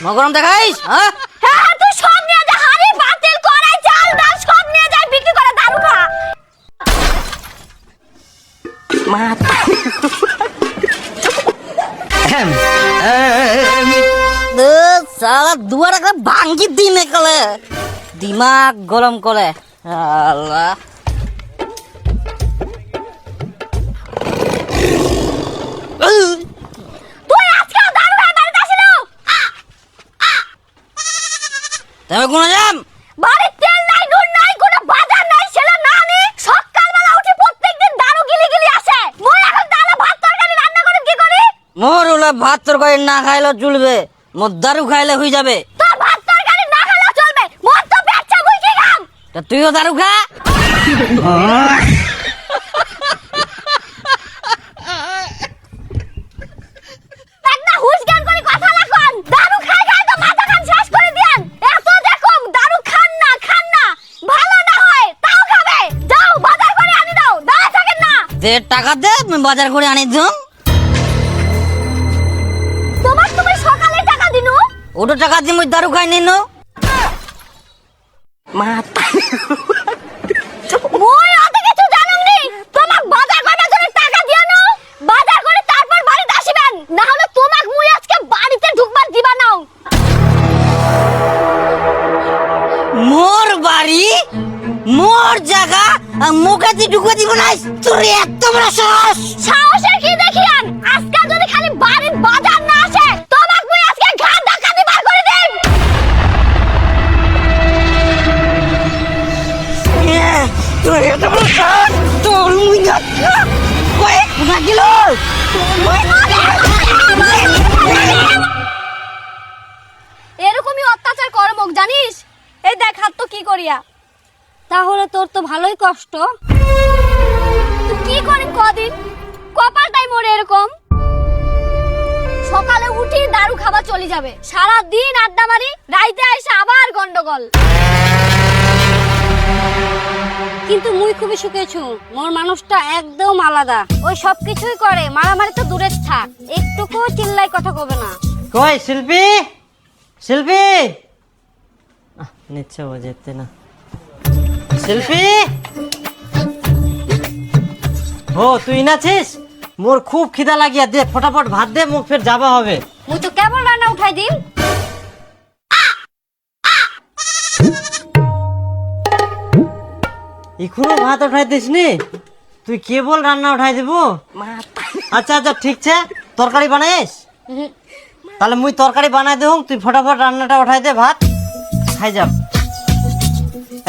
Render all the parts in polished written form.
মগরম দেখাইস? হ্যাঁ তুই সব নিয়ে যা, হাড়ি পাতিল কড়াই চাল ডাল সব নিয়ে যাই, বিক্রি করে দারু খা। মাথা সারা দুয়ার একটা ভাঙ্গি দিনে কলে দিমাগ গরম করে। আল্লাহ তুই আজকে দারু খাই বাড়িতে আসিল? তুমি কোন যাম? বাড়িতে তেল নাই, নুন নাই, কোনো বাজার নাই, ছেলে না নি সকালবেলা উঠে প্রত্যেকদিন দারু গিলি গিলি আসে। মই এখন তাহলে ভাত তরকারি রান্না করে কি করি? মোর ওলা ভাত তরকারি না খাইলে চলবে, মোর দারু খাইলে হয়ে যাবে। তোর ভাত তরকারি না খেলে চলবে, মোর তো পেটটা বুঝি খাম। তা তুইও দারু খা। একটা হুশ জ্ঞান করে কথা লাগুন। দারু খাই খাই তো মাথা খান শেষ করে দিয়েন। এত দেখো দারু খান না ভালো না হয় তাও খাবে। যাও বাজার করে আনি দাও, দাঁড়া থাকেন না। দে টাকা দে, আমি বাজার করে আনি দিম। তুমি সকালে টাকা দিনু? ওটা টাকা দিয়ে মুই দারু খাই নিনো। মাথা মই অত কিছু জানুম নি। তোমাক বাজার করার জন্য টাকা দিও না, বাজার করে তারপর বাড়িতে আসিবেন, না হলে তোমাক মই আজকে বাড়িতে ঢুকবার দিবা নাও। মোর বাড়ি মোর জায়গা মুখে দিয়ে ঢুকে দিব না। তোর এত বড় সাহস! সাহসের কি দেখিয়ান? আজকে যদি খালি বাড়ির বাজার না আসে, তোমাক মই আজকে ঘা ধাক্কা দিয়ে বার করে দেব। তোর এত বড় সাহস! তোর মুই না কয়েক না গেল। এরকমই অত্যাচার করে মোক জানিস? এই দেখ হাত তো কি করিয়া। তাহলে তোর তো ভালোই কষ্ট। তুই কি করি কদিন কপালটাই মোরে এরকম। সকালে উঠি দারু খাবা চলে যাবে, সারা দিন আড্ডা মারি, রাইতে এসে আবার গন্ডগোল। কিন্তু মুই খুবই সুখেছু, মোর মানুষটা একদম আলাদা। ওই সব কিছুই করে, মারামারি তো দূরে থাক, একটুকু চিল্লাই কথা কবে না। কই শিল্পী? শিল্পী নিচ্ছে ও যেতে না। শিল্পী ও তুই নাছিস? মোর খুব খিদা লাগিয়া, দে ফটাফট ভাত দে, মুখ ফের যাবা হবে। মুই তো কেবল রান্না উঠাই দিম। এখনো ভাত উঠাই দিস নি? তুই কেবল রান্না উঠাই দিব? আচ্ছা আচ্ছা ঠিক আছে, তরকারি বানাইস? তাহলে মুই তরকারি বানাই দেব, তুই ফটাফট রান্নাটা উঠাই দে, ভাত খাই যাব।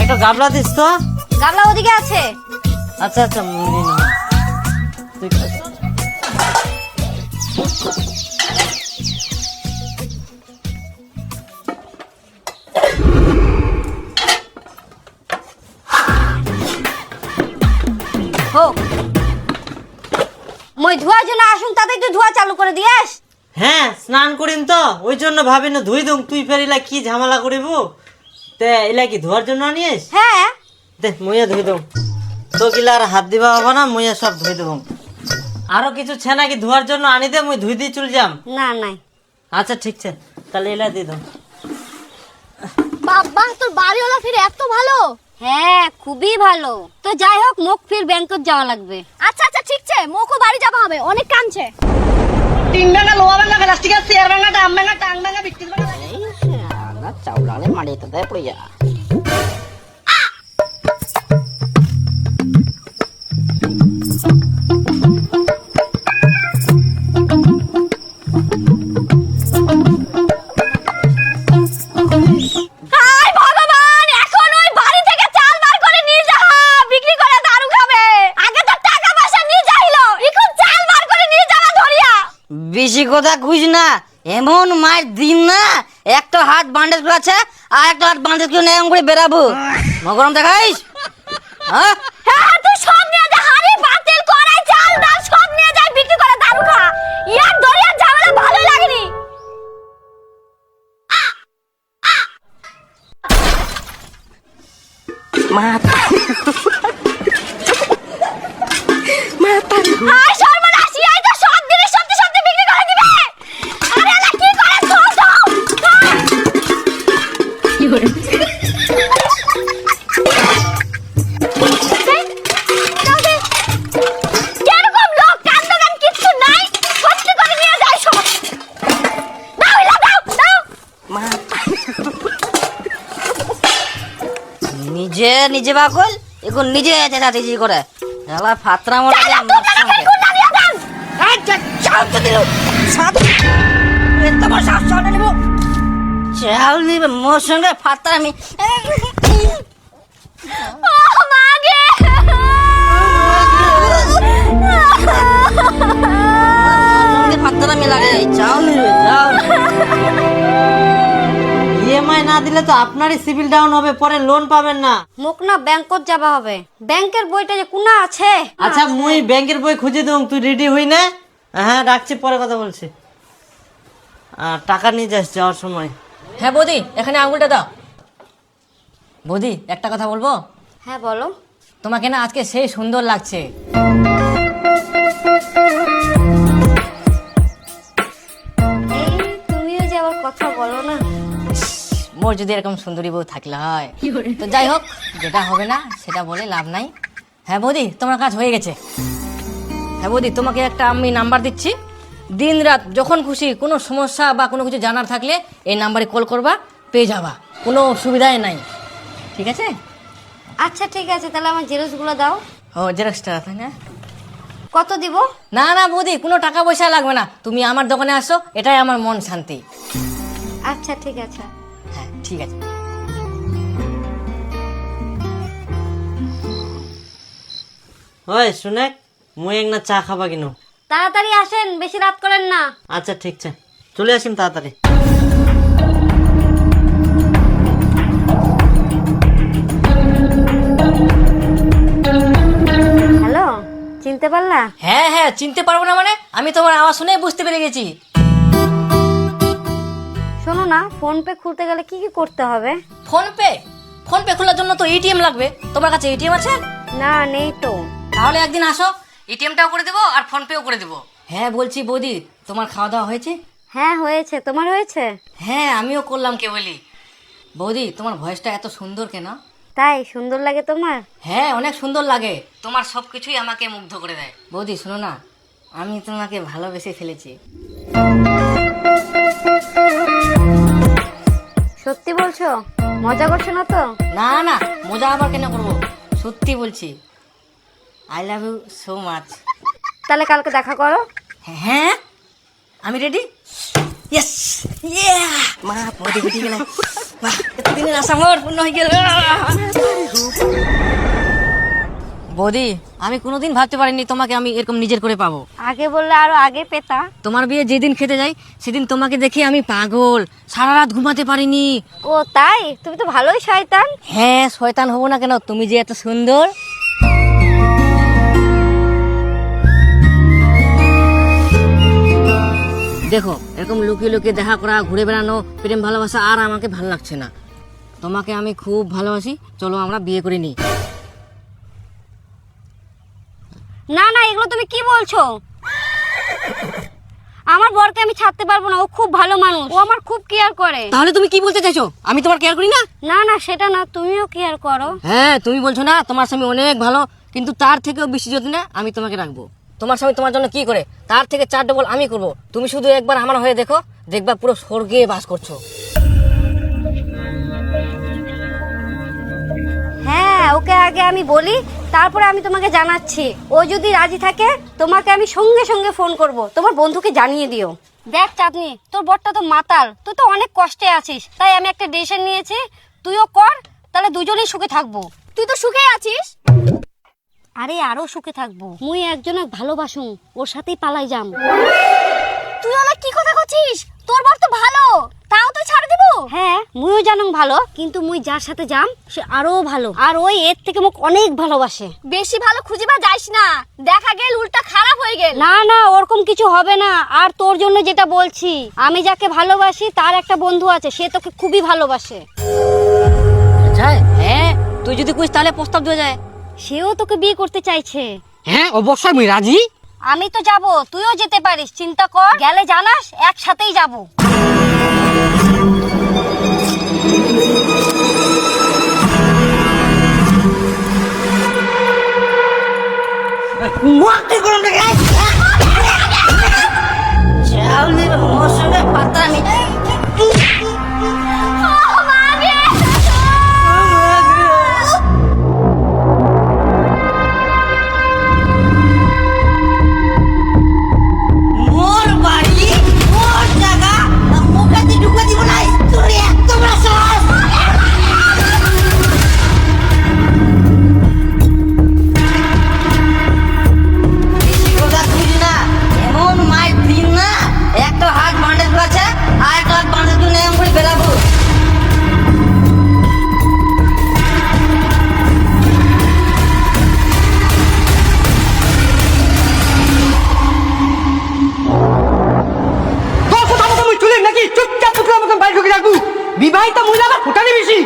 একটা গাবলা দিস তো। গাবলা ওদিকে আছে। আচ্ছা আচ্ছা মুই নিয়ে তুই খা। হোক মই ধোয়ার জন্য আসুন, তাতে একটু ধোয়া চালু করে দিয়েস। হ্যাঁ স্নান করিম তো, ওই জন্য ভাবি না ধুই দুম, তুই ফের ইলা কি ঝামেলা করিব। তে ইলা কি ধোয়ার জন্য আনিস? হ্যাঁ দে মুইয়া ধুই দুম, তো গিলা আর হাত দিবা হবে না, মুইয়া সব ধুই দেব। আরো কিছু ছে নাকি ধোয়ার জন্য আনি দে, মুই ধুই দিয়ে চল যাম। না নাই। আচ্ছা ঠিক আছে, তাহলে এলা দিয়ে দাও। বাবা তোর বাড়িওয়ালা ফিরে এত ভালো। হ্যাঁ খুবই ভালো। তো যাই হোক মুখ ফির ব্যাংকত যাওয়া লাগবে। আচ্ছা আচ্ছা ঠিক আছে, মুখও বাড়ি যাওয়া হবে, অনেক কাম ছে। টিন ভাঙা, লোহা ভাঙা, প্লাস্টিক, চেয়ার ভাঙা, ডাম ভাঙা, টাং ভাঙা, বিক্রি ভাঙা। চাউলালে মাটিতে দেয় পড়ে যা। হায় ভগবান, এখন ওই বাড়ি থেকে চাল বার করে নিয়ে যা, বিক্রি করে দারু খাবে। আগে তো টাকা পয়সা নিয়ে যাইলো, এখন চাল বার করে নিয়ে যাওয়া ধরিয়া। বেশি কথা খুঁজ না, এমন মার দিন না, একটা হাত বান্ডেজ করে আছে আর একটা হাত বান্ডেজ করে এরকম করে বেরাবো। মগরম দেখাইস? হ্যাঁ হ্যাঁ তুই সব নিয়ে যা, হাড়ি পাতিল কড়াই চাল ডাল সব নিয়ে যাই, বিক্রি করে দারু খা। ইয়ার দরিয়ার ঝামেলা ভালোই লাগেনি। মাথা হায় সর্বনাশ, এই তো সব জিনিস সত্যি সত্যি বিক্রি করে দিবে। আরে এলা কি করে চল চল। যে নিজে বাকল এখন নিজে চেঁচাচেঁচি করে শালা ফাতরা মোটা দিয়ে আমার টাকা সঙ্গে। খেয়ে খুলনা দিয়ে দেন। এই যা, চাল তো দিল। সাত। এত বড় সাহস চালটা নিব। চাল নিবে মোর সঙ্গে ফাতরা আমি ও মাগে ফাতরা আমি লাগে চাল নিবে চাল। ইএমআই না দিলে তো আপনারই সিভিল ডাউন হবে, পরে লোন পাবেন না। মোক না ব্যাংকত যাবা হবে, ব্যাংকের বইটা যে কোনা আছে। আচ্ছা মুই ব্যাংকের বই খুঁজে দেব, তুই রেডি হই না? হ্যাঁ রাখছি, পরে কথা বলছি। টাকা নিয়ে যাস যাওয়ার সময়। হ্যাঁ বৌদি, এখানে আঙুলটা দাও। বৌদি একটা কথা বলবো? হ্যাঁ বলো। তোমাকে না আজকে সেই সুন্দর লাগছে। এই তুমিও যে আবার কথা বলো না। মোর যদি এরকম সুন্দরী বউ থাকলে হয় তো যাই হোক, যেটা হবে না সেটা বলে লাভ নাই। হ্যাঁ বৌদি, তোমার কাজ হয়ে গেছে। হ্যাঁ বৌদি, তোমাকে একটা আমি নাম্বার দিচ্ছি, দিন রাত যখন খুশি কোনো সমস্যা বা কোনো কিছু জানার থাকলে এই নাম্বারে কল করবা, পেয়ে যাবা, কোনো অসুবিধাই নাই। ঠিক আছে? আচ্ছা ঠিক আছে, তাহলে আমার জেরক্সগুলো দাও। ও জেরক্সটা তাই না? কত দিব? না না বৌদি, কোনো টাকা পয়সা লাগবে না, তুমি আমার দোকানে আসো, এটাই আমার মন শান্তি। আচ্ছা ঠিক আছে। হ্যাঁ ঠিক আছে। ওই শুনে, মুই এক না চা খাবা কিনো। তাড়াতাড়ি আসেন, বেশি রাত করেন না। আচ্ছা ঠিক আছে, চলে আসিম তাড়াতাড়ি। হ্যালো, চিনতে পারলা? হ্যাঁ হ্যাঁ, চিনতে পারবো না মানে? আমি তোমার আওয়াজ শুনেই বুঝতে পেরে গেছি। শোনো না, ফোন পে খুলতে গেলে কি কি করতে হবে? Phone pay? ফোন পে খোলার জন্য তো এটিএম লাগবে। তোমার কাছে এটিএম আছে? না, নেই তো। তাহলে একদিন আসো, এটিএমটাও করে দেবো আর ফোন পেও করে দেবো। হ্যাঁ বলছি বৌদি, তোমার খাওয়া দাওয়া হয়েছে? হ্যাঁ হয়েছে, তোমার হয়েছে? হ্যাঁ আমিও করলাম কেবলই। বৌদি তোমার ভয়েসটা এত সুন্দর কেন? তাই সুন্দর লাগে তোমার? হ্যাঁ অনেক সুন্দর লাগে, তোমার সব কিছুই আমাকে মুগ্ধ করে দেয়। বৌদি শোনো না, আমি তোমাকে ভালোবেসে ফেলেছি। সত্যি বলছো? মজা করছো না তো? না না, মজা আবার কেন করবো, সত্যি বলছি। I love you so much. তাহলে কালকে দেখা করো। হ্যাঁ আমি রেডি। ইয়েস ইয়া মা বৌদি বুঝি গেল, বাহ এতদিনের আশা মোর পূর্ণ হয়ে গেল। বৌদি আমি কোনোদিন ভাবতে পারিনি তোমাকে আমি এরকম নিজের করে পাবো। আগে বললে আরো আগে পেতা। তোমার বিয়ে যেদিন খেতে যাই সেদিন তোমাকে দেখে আমি পাগল, সারা রাত ঘুমাতে পারিনি। ও তাই? তুমি তো ভালোই শয়তান। হ্যাঁ শয়তান হবো না কেন, তুমি যে এত সুন্দর। দেখো এরকম লুকিয়ে লুকিয়ে দেখা করা, ঘুরে বেড়ানো, প্রেম ভালোবাসা আর আমাকে ভালো লাগছে না। তোমাকে আমি খুব ভালোবাসি, চলো আমরা বিয়ে করে নিই। না না, এগুলো তুমি কি বলছো? আমার বরকে আমি ছাড়তে পারবো না, ও খুব ভালো মানুষ, ও আমার খুব কেয়ার করে। তাহলে তুমি কি বলতে চাইছো, আমি তোমার কেয়ার করি না? না না, সেটা না, তুমিও কেয়ার করো। হ্যাঁ তুমি বলছো না তোমার স্বামী অনেক ভালো, কিন্তু তার থেকেও বেশি যদি না আমি তোমাকে রাখবো। তোমার স্বামী তোমার জন্য কি করে তার থেকে 4 ডবল আমি করব। তুমি শুধু একবার আমার হয়ে দেখো, দেখবা পুরো স্বর্গে বাস করছো। হ্যাঁ, ওকে আগে আমি বলি, তারপরে আমি তোমাকে জানাচ্ছি। ও যদি রাজি থাকে তোমাকে আমি সঙ্গে সঙ্গে ফোন করব, তোমার বন্ধুকে জানিয়ে দিও। দেখ চাঁদনি, তোর বরটা তো মাতাল, তুই তো অনেক কষ্টে আছিস, তাই আমি একটা ডিসিশন নিয়েছি, তুইও কর, তাহলে দুজনেই সুখে থাকবো। তুই তো সুখে আছিস। আরে আরো সুখে থাকবো, মুই একজনক ভালোবাসুম, ওর সাথেই পালাই যাম। তুই ওলা কি কথা কছিস? তোর বর তো ভালো, তাও তুই ছাড় দিব? হ্যাঁ মুইও জানুম ভালো, কিন্তু মুই যার সাথে যাম সে আরো ভালো, আর ওই এর থেকে মোক অনেক ভালোবাসে। বেশি ভালো খুঁজিবা যাইস না, দেখা গেল উল্টা খারাপ হয়ে গেল। না না, ওরকম কিছু হবে না। আর তোর জন্য যেটা বলছি, আমি যাকে ভালোবাসি তার একটা বন্ধু আছে, সে তোকে খুবই ভালোবাসে। হ্যাঁ তুই যদি কুছ তাহলে প্রস্তাব দিয়ে যায়। সেও তোকে বিয়ে করতে চাইছে। হ্যাঁ অবশ্যই আমি রাজি। আমি তো যাব, তুইও যেতে পারিস, চিন্তা কর, গেলে জানাস, একসাথেই যাব। বিবাহিত মহিলা আবার ফুটানি বেশি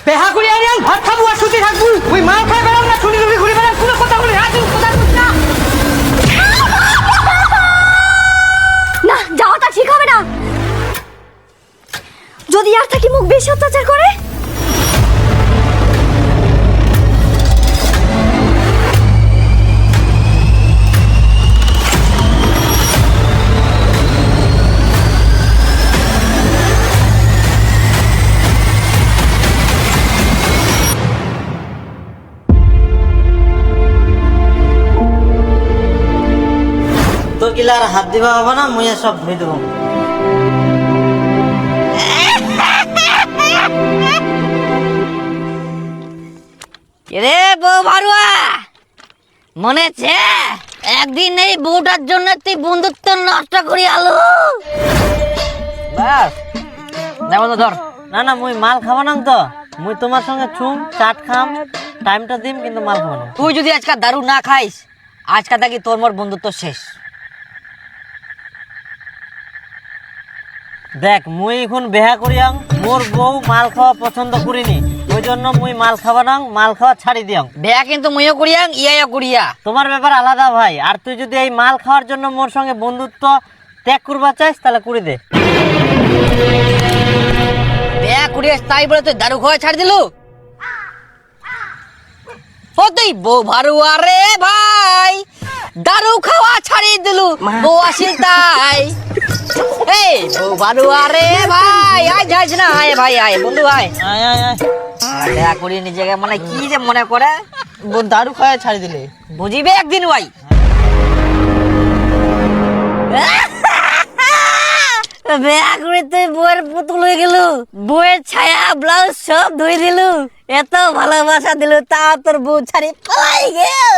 পেহা করে আনি ভাত খাবো আর শুতে থাকবো ওই মাল খাই বেড়াও না শুনি ঘুরে বেড়াও কোনো কথা বলে রাজি কথা বলছ না না যাওয়াটা ঠিক হবে না। যদি আর থাকি মুখ বেশি অত্যাচার করে, তো কিলা আর হাত দিবা হবে না, মুই আর সব ধুই দেবো। রে বউ ভারুয়া, মনে আছে একদিন এই বউটার জন্য তুই বন্ধুত্ব নষ্ট করি আলো? বাস বন্ধু ধর। না না, মুই মাল খাবো না তো, মুই তোমার সঙ্গে ছুম চাট খাম, টাইমটা দিম, কিন্তু মাল খাবো না। তুই যদি আজকাল দারু না খাইস, আজকাল থাকি তোর মোর বন্ধুত্ব শেষ। দেখ মুই এখন বেহা করিয়াং, মোর বউ মাল খাওয়া পছন্দ করিনি, ওই জন্য মুই মাল খাবো না, মাল খাওয়া ছাড়ি দিয়াং। বেয়া কিন্তু মুইও করিয়াং, ইয়াও করিয়া। তোমার ব্যাপার আলাদা ভাই, আর তুই যদি এই মাল খাওয়ার জন্য মোর সঙ্গে বন্ধুত্ব ত্যাগ করবা চাইস তাহলে করে দে। বেয়া করিয়াস তাই বলে তুই দারু খাওয়া ছাড় দিলু? ও তুই বউ ভারুয়া রে ভাই, দারু খাওয়া ছাড়িয়ে দিলু, বউ আসিল তাই। এই বউ ভারুয়া রে ভাই, আয় যাইস না, আয় ভাই আয়, বন্ধু আয়। আয় আয় আয়, দেখা করি নিজেকে মানে কি যে মনে করে, দারু খাওয়া ছাড়ি দিলে বুঝিবে একদিন ভাই। বেয়া করে তুই বউয়ের পুতুল হয়ে গেল, বউয়ের ছায়া ব্লাউজ সব ধুই দিলু, এত ভালোবাসা দিলু, তা তোর বউ ছাড়ি পালাই গেল।